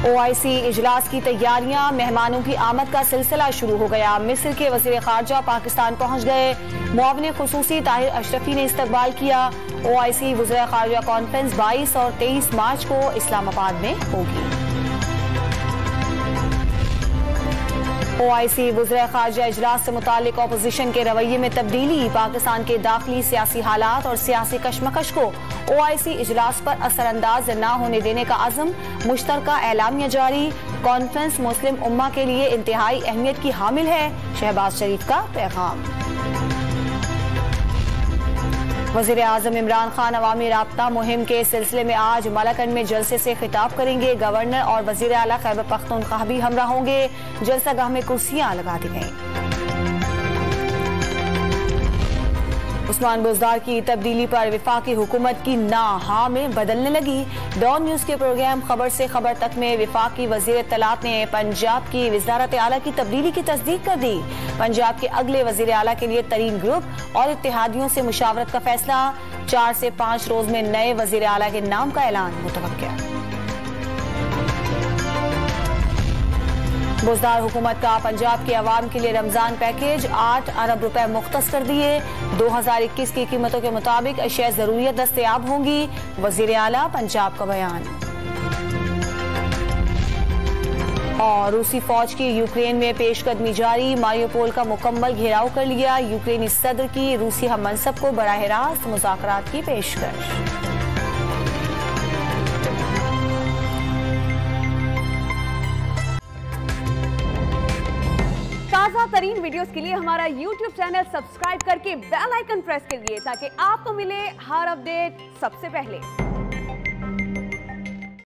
OIC इजलास की तैयारियां, मेहमानों की आमद का सिलसिला शुरू हो गया। मिस्र के वजीर खारजा पाकिस्तान पहुंच गए। मुआविन खुसूसी ताहिर अशरफी ने इस्तकबाल किया। OIC वज़ीर खारजा कॉन्फ्रेंस 22 और 23 मार्च को इस्लामाबाद में होगी। OIC वज़ीर खारजा इजलास से मुतालिक अपोजिशन के रवैये में तब्दीली, पाकिस्तान के दाखिली सियासी हालात और सियासी कशमकश को OIC इजलास पर असरअंदाज न होने देने का अज़म, मुश्तरका एलामिया जारी। कॉन्फ्रेंस मुस्लिम उम्मा के लिए इंतहाई अहमियत की हामिल है, शहबाज शरीफ का पैगाम। वज़ीर आज़म इमरान खान अवामी राब्ता मुहिम के सिलसिले में आज मलकन में जलसे से खिताब करेंगे। गवर्नर और वज़ीर आला खैबर पख्तूनख्वा भी हमरा होंगे। जलसागाह में कुर्सियां लगा दी गई। उस्मान बुज़दार की तब्दीली पर वफाकी हुकूमत की ना हाँ में बदलने लगी। डॉन न्यूज़ के प्रोग्राम खबर से खबर तक में वफाकी वज़ीर इत्तलात ने पंजाब की वज़ारत आला की तब्दीली की तस्दीक कर दी। पंजाब के अगले वज़ीर आला के लिए तरीन ग्रुप और इत्तेहादियों से मुशावरत का फैसला। 4 से 5 रोज में नए वज़ीर आला के नाम का ऐलान मुतवक्किया। बुज़दार हुकूमत का पंजाब के अवाम के लिए रमजान पैकेज 8 अरब रुपए मुख्तस कर दिए। 2021 की कीमतों के मुताबिक अशिया जरूरियत दस्तयाब होंगी। वज़ीर आला पंजाब का बयान। और रूसी फौज की यूक्रेन में पेशकदमी जारी, मारियोपोल का मुकम्मल घेराव कर लिया। यूक्रेनी सदर की रूसी हम मनसब को बराह रास्त मुज़ाकरात की पेशकश। ताज़ा तरीन वीडियोस के लिए हमारा YouTube चैनल सब्सक्राइब करके बेल आइकन प्रेस करिए ताकि आपको मिले हर अपडेट सबसे पहले।